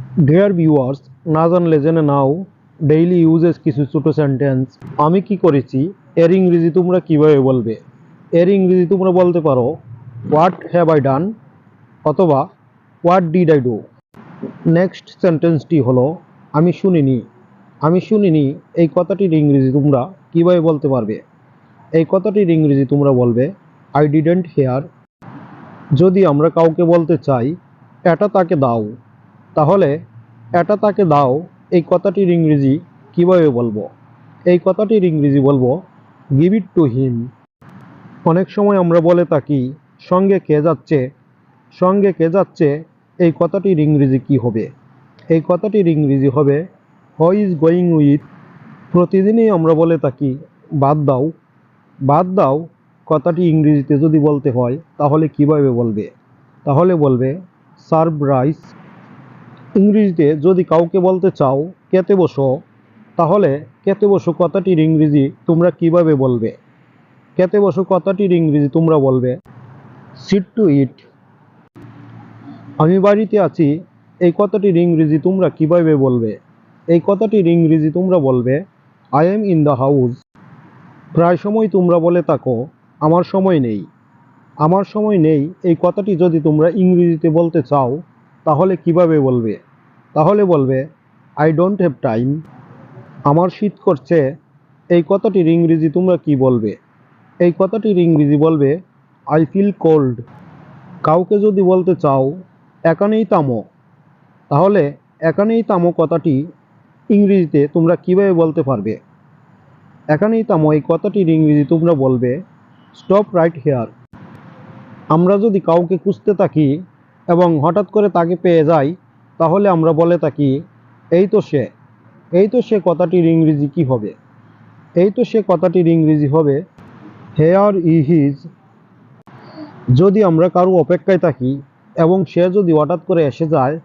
Dear viewers, না জানলে জেনে নাও ডেইলি ইউজেস কিছু ছোট সেন্টেন্স। আমি কি করেছি এর ইংরেজি তোমরা কিভাবে বলবে। এর ইংরেজি তোমরা বলতে পারো হোয়াট হ্যাভ আই ডান অথবা what did I do. Next সেন্টেন্সটি হলো আমি শুনিনি। আমি শুনিনি এই কথাটির ইংরেজি তোমরা কিভাবে বলতে পারবে। এই কথাটির ইংরেজি তোমরা বলবে আই ডিডন্ট হেয়ার। যদি আমরা কাউকে বলতে চাই এটা তাকে দাও, তাহলে এটা তাকে দাও এই কথাটির ইংরেজি কিভাবে বলবো। এই কথাটির ইংরেজি বলবো গিভ ইট টু হিম। অনেক সময় আমরা বলে থাকি সঙ্গে কে যাচ্ছে। সঙ্গে কে যাচ্ছে এই কথাটির ইংরেজি কি হবে। এই কথাটির ইংরেজি হবে হু ইজ গোয়িং উইথ। প্রতিদিনই আমরা বলে থাকি বাদ দাও। বাদ দাও কথাটি ইংরেজিতে যদি বলতে হয় তাহলে কিভাবে বলবে। তাহলে বলবে সার্ভ রাইস। ইংরেজিতে যদি কাউকে বলতে চাও খেতে বসো, তাহলে খেতে বসো কথাটির ইংরেজি তোমরা কিভাবে বলবে। খেতে বসো কথাটির ইংরেজি তোমরা বলবে সিট টু ইট। আমি বাড়িতে আছি এই কথাটির ইংরেজি তোমরা কিভাবে বলবে। এই কথাটির ইংরেজি তোমরা বলবে I am in the house. প্রায় সময় তোমরা বলে থাকো আমার সময় নেই। আমার সময় নেই এই কথাটি যদি তোমরা ইংরেজিতে বলতে চাও তাহলে কিভাবে বলবে। তাহলে বলবে আই ডোন্ট হ্যাভ টাইম। আমার শীত করছে এই কথাটির ইংরেজি তোমরা কি বলবে। এই কথাটির ইংরেজি বলবে আই ফিল কোল্ড। কাউকে যদি বলতে চাও এখানেই থামো, তাহলে এখানেই থামো কথাটি ইংরেজিতে তোমরা কিভাবে বলতে পারবে। এখানেই থামো এই কথাটির ইংরেজি তোমরা বলবে স্টপ রাইট হেয়ার। আমরা যদি কাউকে খুঁজতে থাকি এবং হঠাৎ করে তাকে পেয়ে যাই তাহলে আমরা বলে থাকি এই তো সে। এই তো সে কথাটির ইংরেজি কি হবে। এই তো সে কথাটির ইংরেজি হবে হেয়ার ই হিজ। যদি আমরা কারো অপেক্ষায় থাকি এবং সে যদি হঠাৎ করে এসে যায়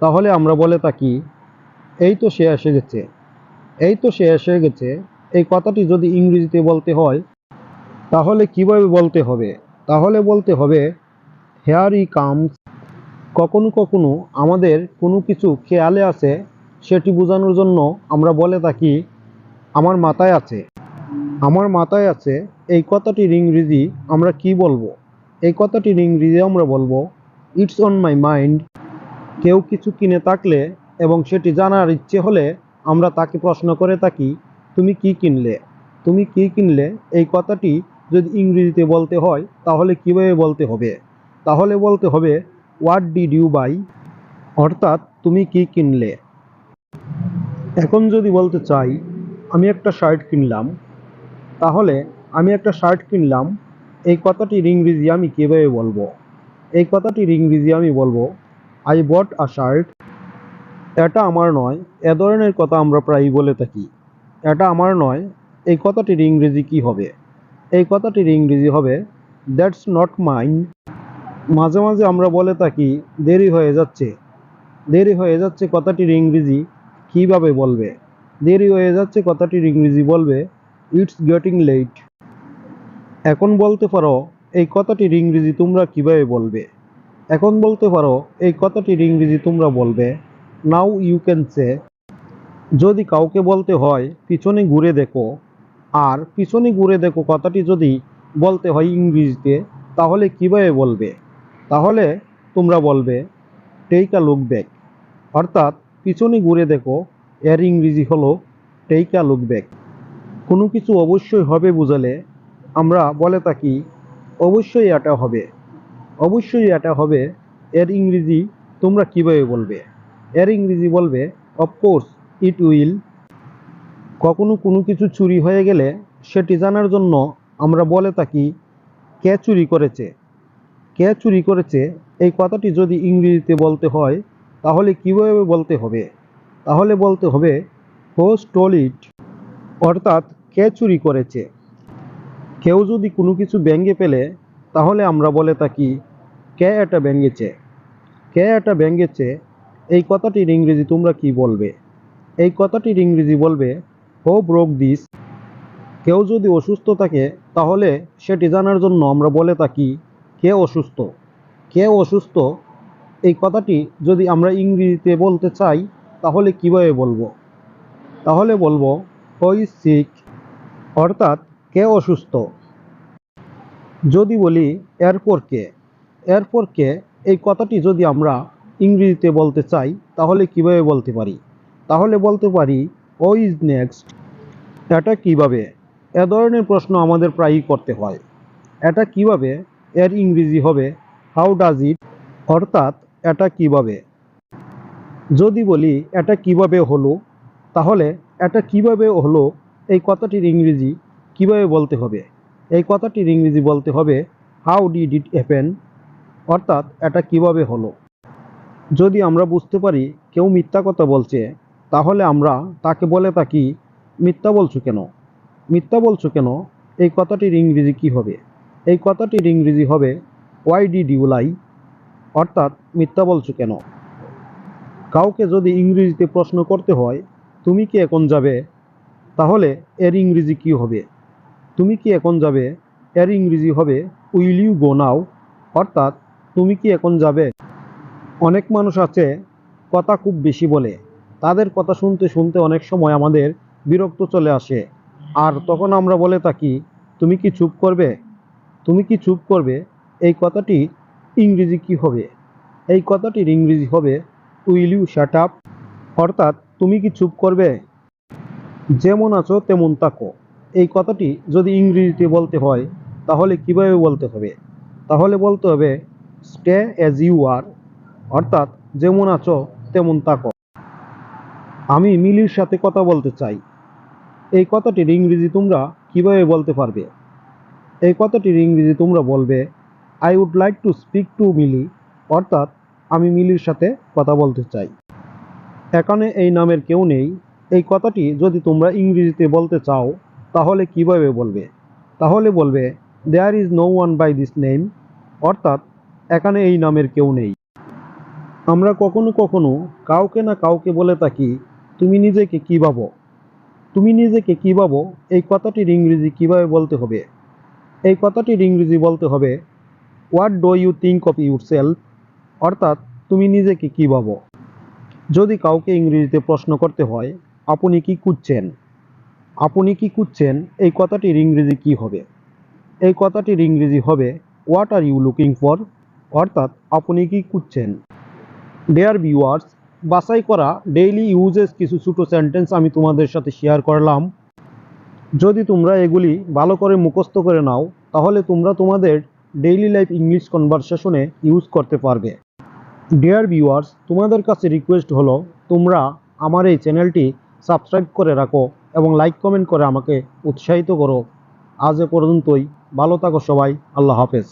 তাহলে আমরা বলে থাকি এই তো সে এসে গেছে। এই তো সে এসে গেছে এই কথাটি যদি ইংরেজিতে বলতে হয় তাহলে কিভাবে বলতে হবে। তাহলে বলতে হবে হেয়ার ই কামস। কখনো কখনো আমাদের কোনো কিছু খেয়ালে আছে সেটি বোঝানোর জন্য আমরা বলে থাকি আমার মাথায় আছে। আমার মাথায় আছে এই কথাটির ইংরেজি আমরা কি বলবো। এই কথাটির ইংরেজি আমরা বলবো ইটস অন মাই মাইন্ড। কেউ কিছু কিনে থাকলে এবং সেটি জানার ইচ্ছে হলে আমরা তাকে প্রশ্ন করে থাকি তুমি কি কিনলে। তুমি কি কিনলে এই কথাটি যদি ইংরেজিতে বলতে হয় তাহলে কিভাবে বলতে হবে। তাহলে বলতে হবে হোয়াট ডিড ইউ বাই, অর্থাৎ তুমি কি কিনলে। এখন যদি বলতে চাই আমি একটা শার্ট কিনলাম, তাহলে আমি একটা শার্ট কিনলাম এই কথাটির ইংরেজি আমি কিভাবে বলবো। এই কথাটির ইংরেজি আমি বলবো আই বট আ শার্ট। এটা আমার নয় এ ধরনের কথা আমরা প্রায়ই বলে থাকি। এটা আমার নয় এই কথাটির ইংরেজি কি হবে। এই কথাটির ইংরেজি হবে দ্যাটস নট মাইন। মাঝে মাঝে আমরা বলে থাকি দেরি হয়ে যাচ্ছে। দেরি হয়ে যাচ্ছে কথাটির ইংরেজি কিভাবে বলবে। দেরি হয়ে যাচ্ছে কথাটির ইংরেজি বলবে ইটস গেটিং লেট। এখন বলতে পারো এই কথাটির ইংরেজি তোমরা কিভাবে বলবে। এখন বলতে পারো এই কথাটির ইংরেজি তোমরা বলবে নাও ইউ ক্যান সে। যদি কাউকে বলতে হয় পিছনে ঘুরে দেখো, আর পিছনে ঘুরে দেখো কথাটি যদি বলতে হয় ইংরেজিতে তাহলে কিভাবে বলবে। তাহলে তোমরা বলবে টেক আ লুক ব্যাক। অর্থাৎ পিছনে ঘুরে দেখো এর ইংরেজি হলো টেক আ লুক ব্যাক। কোনো কিছু অবশ্যই হবে বুঝালে আমরা বলে থাকি অবশ্যই এটা হবে। অবশ্যই এটা হবে এর ইংরেজি তোমরা কিভাবে বলবে। এর ইংরেজি বলবে অফকোর্স ইট উইল। কখনো কোনো কিছু চুরি হয়ে গেলে সেটি জানার জন্য আমরা বলে থাকি কে চুরি করেছে। কে চুরি করেছে এই কথাটি যদি ইংরেজিতে বলতে হয় তাহলে কিভাবে বলতে হবে। তাহলে বলতে হবে হু স্টোল ইট, অর্থাৎ কে চুরি করেছে। কেউ যদি কোনো কিছু ভেঙে ফেলে তাহলে আমরা বলে থাকি কে এটা ভেঙেছে। কে এটা ভেঙেছে এই কথাটির ইংরেজি তোমরা কি বলবে। এই কথাটির ইংরেজি বলবে হু ব্রোক দিস। কেউ যদি অসুস্থ থাকে তাহলে সেটি জানার জন্য আমরা বলে থাকি কে অসুস্থ। কে অসুস্থ এই কথাটি যদি আমরা ইংরেজিতে বলতে চাই তাহলে কিভাবে বলবো? তাহলে বলবো হু ইজ সিক, অর্থাৎ কে অসুস্থ। যদি বলি এরপর কে এই কথাটি যদি আমরা ইংরেজিতে বলতে চাই তাহলে কিভাবে বলতে পারি? তাহলে বলতে পারি হু ইজ নেক্সট। এটা কিভাবে? এ ধরনের প্রশ্ন আমাদের প্রায়ই করতে হয়। এটা কিভাবে এর ইংরেজি হবে হাউ ডাজ ইট, অর্থাৎ এটা কিভাবে। যদি বলি এটা কিভাবে হলো, তাহলে এটা কিভাবে হলো এই কথাটির ইংরেজি কিভাবে বলতে হবে? এই কথাটির ইংরেজি বলতে হবে হাউ ডিড ইট হ্যাপেন, অর্থাৎ এটা কিভাবে হলো। যদি আমরা বুঝতে পারি কেউ মিথ্যা কথা বলছে, তাহলে আমরা তাকে বলে থাকি মিথ্যা বলছো কেন? মিথ্যা বলছো কেন এই কথাটির ইংরেজি কি হবে? এই কথাটির ইংরেজি হবে হোয়াই ডিড ইউ লাই, অর্থাৎ মিথ্যা বলছো কেন। কাউকে যদি ইংরেজিতে প্রশ্ন করতে হয় তুমি কি এখন যাবে, তাহলে এর ইংরেজি কি হবে? তুমি কি এখন যাবে এর ইংরেজি হবে উইল ইউ গো নাও, অর্থাৎ তুমি কি এখন যাবে। অনেক মানুষ আছে কথা খুব বেশি বলে, তাদের কথা শুনতে শুনতে অনেক সময় আমাদের বিরক্ত চলে আসে, আর তখন আমরা বলে থাকি তুমি কি চুপ করবে, তুমি কি চুপ করবে। এই কথাটি ইংরেজি কি হবে? এই কথাটির ইংরেজি হবে উইল ইউ শাট আপ, অর্থাৎ তুমি কি চুপ করবে। যেমন আছো তেমন থাকো এই কথাটি যদি ইংরেজিতে বলতে হয় তাহলে কিভাবে বলতে হবে? তাহলে বলতে হবে স্টে অ্যাজ ইউ আর, অর্থাৎ যেমন আছো তেমন থাকো। আমি মিলির সাথে কথা বলতে চাই, এই কথাটির ইংরেজি তোমরা কিভাবে বলতে পারবে? এই কথাটির ইংরেজি তোমরা বলবে I would like to speak to Mili, অর্থাৎ আমি মিলির সাথে কথা বলতে চাই। এখানে এই নামের কেউ নেই, এই কথাটি যদি তোমরা ইংরেজিতে বলতে চাও তাহলে কিভাবে বলবে? তাহলে বলবে there is no one by this name, অর্থাৎ এখানে এই নামের কেউ নেই। আমরা কখনো কখনো কাউকে না কাউকে বলে থাকি তুমি নিজেকে কি ভাবো। তুমি নিজেকে কি ভাবো এই কথাটির ইংরেজি কিভাবে বলতে হবে? এই কথাটির ইংরেজি বলতে হবে what do you think of yourself, অর্থাৎ তুমি নিজেকে কি ভাবো। যদি কাউকে ইংরেজিতে প্রশ্ন করতে হয় আপনি কি খুঁজছেন, আপনি কি খুঁজছেন এই কথাটির ইংরেজি কি হবে? এই কথাটির ইংরেজি হবে what are you looking for, অর্থাৎ আপনি কি খুঁজছেন। ডিয়ার ভিউয়ার্স, বাছাই করা ডেইলি ইউজেস কিছু ছোট সেন্টেন্স আমি তোমাদের সাথে শেয়ার করলাম। যদি তোমরা এগুলি ভালো করে মুখস্থ করে নাও তাহলে তোমরা তোমাদের ডেইলি লাইফ ইংলিশ কনভারসেশনে ইউজ করতে পারবে। ডিয়ার ভিউয়ার্স, তোমাদের কাছে রিকোয়েস্ট হলো তোমরা আমার এই চ্যানেলটি সাবস্ক্রাইব করে রাখো এবং লাইক কমেন্ট করে আমাকে উৎসাহিত করো। আজ এ পর্যন্তই, ভালো থাকো সবাই, আল্লাহ হাফেজ।